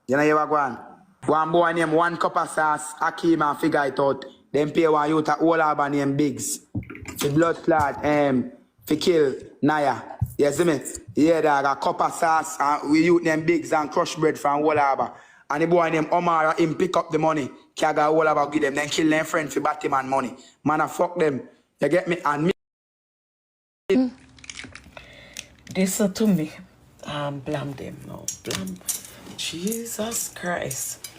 You know you are going. One boy named One Cup of Sauce, Akeem and figure it out. Then pay one youth at All Harbour named Biggs. The blood clot, for kill Niah. You see me? Yeah, dog, a cup of sauce, and we youth named Biggs and crushed bread from All Harbour. And the boy named Omar, him pick up the money. Kaga All Harbour give them, then kill them friends for Batman money. Man, I fuck them. You get me? And me. This to me. Blame them now. Blame. Jesus Christ.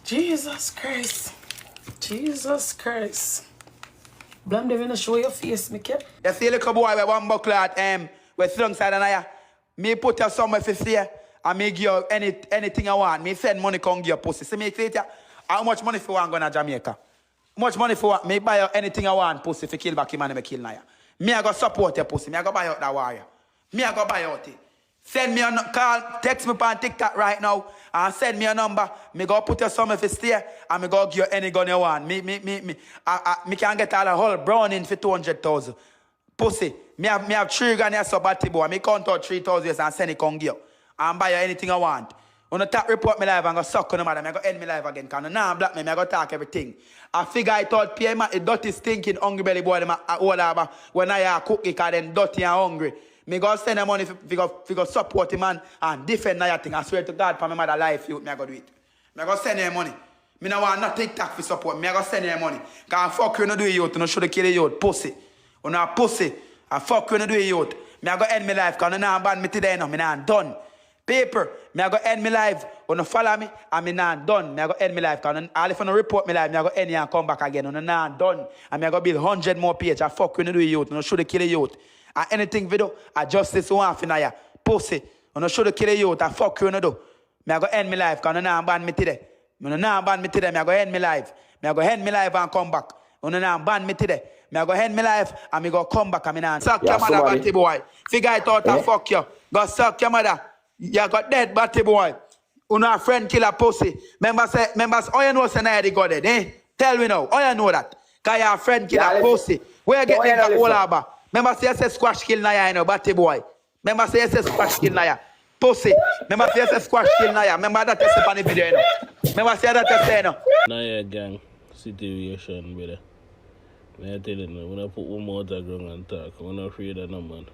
Jesus Christ. Jesus Christ. Blame them in the show your face, Mickey. You see a little boy with one buckler at with slung side and I. Me put you somewhere for stay and me give you anything I want. Me send money come give you pussy. See me say how much money for one going to Jamaica? How much money for what? Me buy you anything I want pussy for kill back him and me kill Niah. Me I go support your pussy. Me I go buy out that warrior. Me I go buy out it. Send me a call, text me on TikTok right now and send me a number. Me go put your somewhere for stay and me go give you any gun you want. Me can get all a whole brown in for 200,000. Pussy, me have 3 grand here so batty boy. Me count out 3,000 and send it come give you. And buy you anything I want. When the top report me live and go suck on the mother, I go end me live again. Because now black me, I go talk everything. I figure I thought pay my dirty stinking hungry belly boy them at All Harbour when I cook it because them dirty and hungry. Me go send them money if go support him and defend Niah thing. I swear to God, for my mother life, me I go do it. Me I go send them money. Me no want no TikTok for support. Me I go send them money. Because fuck you no do it youth, no should kill the youth. Pussy. You know pussy. I fuck you no do it youth. Me I go end my life because I don't ban me today no. Me not done. Paper. Me I go end my life. When you follow me, and me not done. Me I go end my life. Because all if you no report me life, me I go end here and come back again. And not done. And me I go build 100 more pages. I fuck you no do it youth. No should kill the youth. And anything video, I justice one for Niah. Pussy. And I should kill you, I fuck you no do. Me I go end my life, because I don't ban me today. Me no ban me today, me I go end my life. Me I go end my life and come back. And I don't ban me today. Me I go end my life and me go come back and me not suck your mother, batty boy. Figure it out and fuck you. Go suck your mother. You got dead, batty boy. Una friend kill a pussy. Members, all you know say Niah they got dead, eh? Tell me now, all you know that. Because your friend kill a pussy. Where you get them All Harbour? Remember say you say squash kill Niah, you know, batty boy. Remember say you say squash kill Niah. Pussy. Remember say you say squash kill Niah. Remember that you say on the video, you know. Remember say that you say, you know. Niah gang situation, brother. I tell you now, when I put one more to ground and talk, I'm not afraid of no man.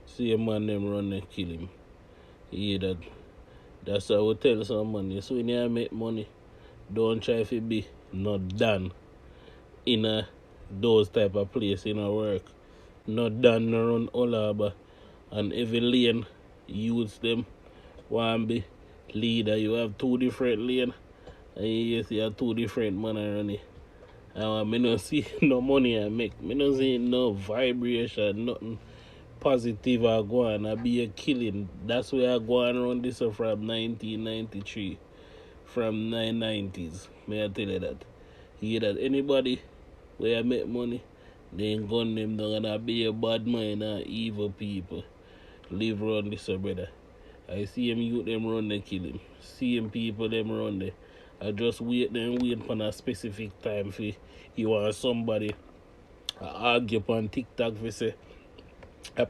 See a man them run and kill him. You hear that? That's how I would tell someone. So when you make money, don't try to be not done in those type of place in a work. Not done around All Harbour and every lane use them one be leader. You have 2 different lanes and you see have 2 different men around it. And I don't see no money I make. I don't see no vibration, nothing positive I go on. I be a killing. That's where I go on around this from 1993. From 990s. May I tell you that. You hear that anybody where I make money, they ain't gun them down and I be a bad mind and evil people. Live around this, brother. I see him youth them run they kill him. See him people them run there. I just wait for a specific time for you want somebody argue upon TikTok for say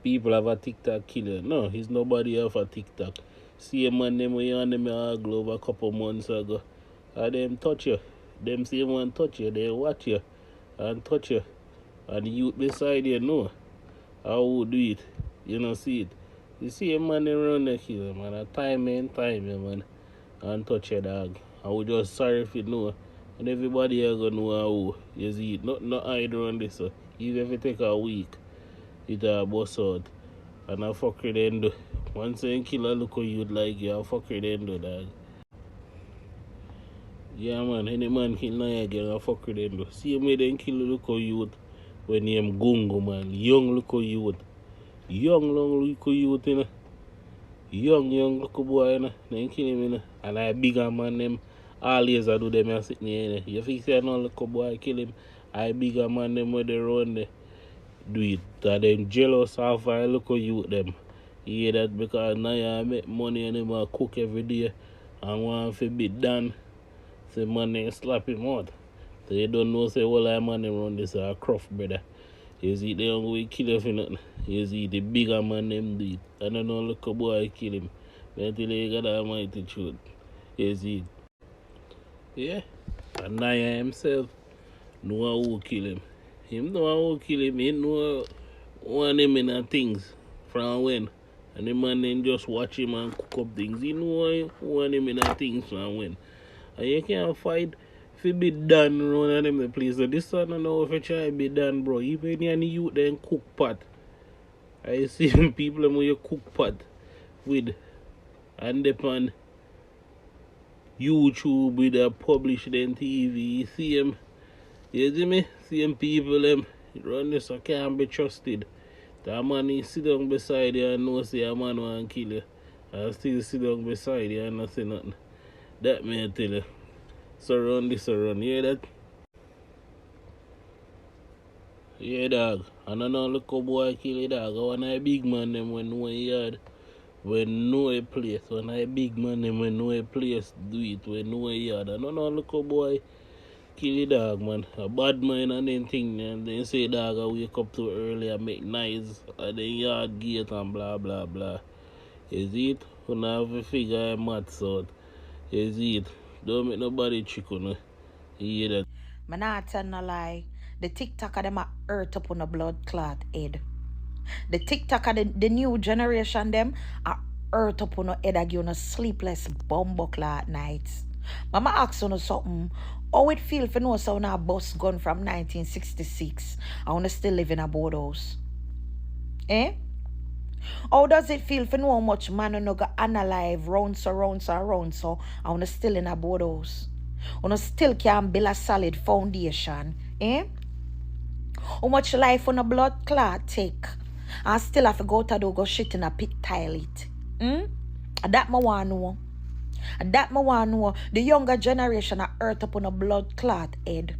people have a TikTok killer. No, he's nobody have a TikTok. See a man them way on them argue over a couple months ago. And them touch you. Them same one touch you, they watch you and touch you. And the youth beside you know how we do it. You don't see it. You see a man around the kill, man. A time, man. And touch your dog. I would just sorry if you know. And everybody are gonna know how you see it. Not either on this. Even if it take a week, it a bust out. And I fuck with the end. Once you kill a look you'd like you, I fuck with the end, dog. Yeah man, any man kill Niah again, I fuck with the end. See me then kill a look youth. When you am Gungo, man. Young little youth. Young little youth, you know. Young little boy, you know. Then kill him, you know. And I bigger man, them. Always I do them and sit near, you know. You think say no little boy kill him. I bigger man, them where they run there. Do it. That them jealous of I little youth, them. You hear that? Because now I make money and them I cook every day. And want to be done. Say money slap him out. So you don't know, say, well, I'm man around this cruff, brother. You see, they don't go kill you for nothing. You see, the bigger man them do it. I don't know, look a boy kill him. But I tell you, God almighty truth. You see? Yeah. And Niah himself know who kill him. Him know who kill him. He know one him in a things from when. And the man then just watch him and cook up things. He know one him in a things from when. And you can't fight if it be done around them the place. So this one I know if you try to be done, bro. Even any youth then cook pot. I see people them where you cook pot with and depend YouTube with a publish them TV. You see them, you see me? See them people them run this so can't be trusted. That man he sit down beside you and know say a man want kill you. And still sit down beside you and not say nothing. That may I tell you. So run this around. You hear that? Yeah, dog. And I know look how boy kill a dog. One of the big man them when know a yard, when know a place. One of the big man them when know a place do it, when know a yard. And I know look how boy kill a dog, man. A bad man and then thing, and then say dog I wake up too early and make noise at the yard gate and blah blah blah. You see it? You have to figure a maths out. You see it? Don't make nobody trick on you. You hear that? Man, I tell no lie. The TikTok of them are hurt up on a blood clot head. The TikTok of the new generation them are hurt up on a head and give you sleepless bumbo clot nights. Mama ask you something. How it feel for know so now bus gun from 1966. I wanna still live in a boardhouse. Eh? How does it feel for know how much man no go unalive round so I wanna still in a boardhouse? Wanna still can build a solid foundation. Eh? How much life on a blood clot take? I still have to go to go shit in a pit toilet. That me want know. That me want know. The younger generation are hurt up on a blood clot head.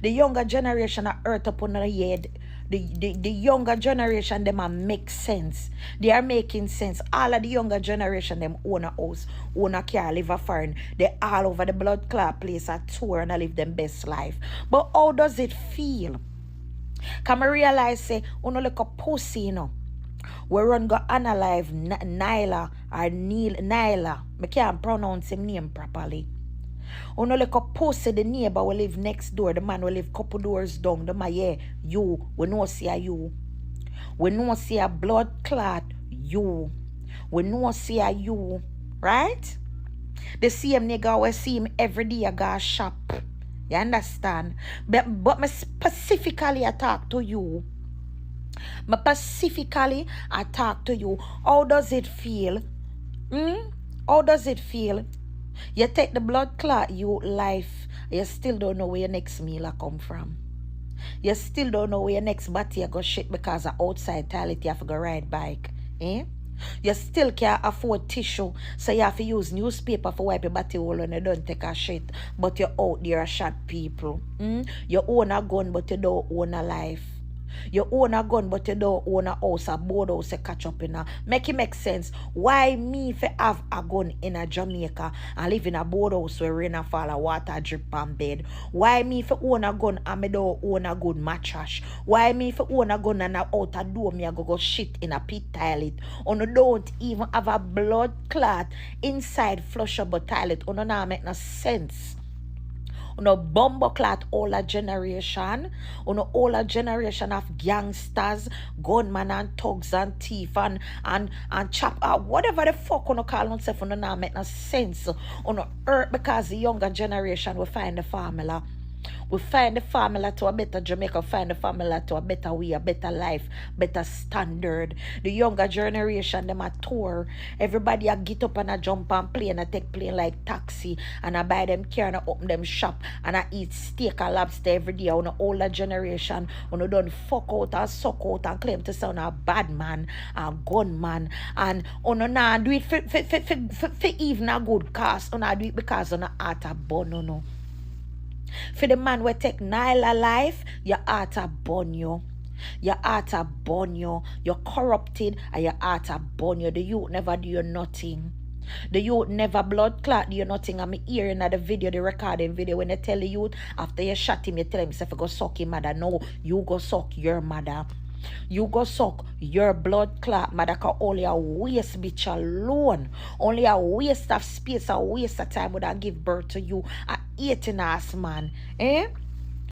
The younger generation are hurt up on a head. The younger generation them are make sense. They are making sense. All of the younger generation them own a house, own a car, live a foreign. They all over the blood clot place a tour and I live them best life. But how does it feel? Can I realize say uno look a pussy, you know? We run go unalive Niah or Niah. I can't pronounce him name properly. Uno look a pussy the neighbor will live next door. The man will live couple doors down. The man, yeah, you. We know see a you. We know see a blood clot you. We know see a you. Right? The same nigga we see him every day go shop. You understand? But me specifically I talk to you. Me specifically I talk to you. How does it feel? How does it feel? You take the blood clot, you life, you still don't know where your next meal come from. You still don't know where your next body you go shit because of outside toilet you have to go ride bike. Eh? You still can't afford tissue, so you have to use newspaper for wipe your body hole when you don't take a shit. But you're out there shot people. You own a gun, but you don't own a life. You own a gun, but you don't own a house, a board house, you catch up in a. Make it make sense. Why me if I have a gun in a Jamaica and live in a board house where rain and fall, water drip on bed? Why me if I own a gun and I don't own a good mattress? Why me if I own a gun and I out a door, me I go shit in a pit toilet? Or no don't even have a blood clot inside flushable toilet? Or no now make no sense. Uno bombo clat older generation, uno older generation of gangsters, gunmen and thugs and thief and chop whatever the fuck uno call themselves, uno now make no sense. Uno hurt because the younger generation will find the formula. We find the formula to a better Jamaica, find the formula to a better way, a better life, better standard. The younger generation, them a tour. Everybody a get up and a jump on plane and take plane like taxi and I buy them car and I open them shop and I eat steak and lobster every day. On the older generation, when you don't fuck out and suck out and claim to sound a bad man, a gunman, and on now do it for even a good cause. On do it because on a heart a bun, no. For the man we take Niah life, your heart a burn you. Your heart a burn you. You're corrupted and your heart a burn you. The youth never do you nothing. The youth never blood clot do you nothing. I'm hearing at the video, the recording video, when they tell the youth after you shot him, you tell him if you go suck his mother. No, you go suck your mother. You go suck your blood clot, Madaka, only a waste bitch alone. Only a waste of space, a waste of time would I give birth to you, a 18 ass man. Eh?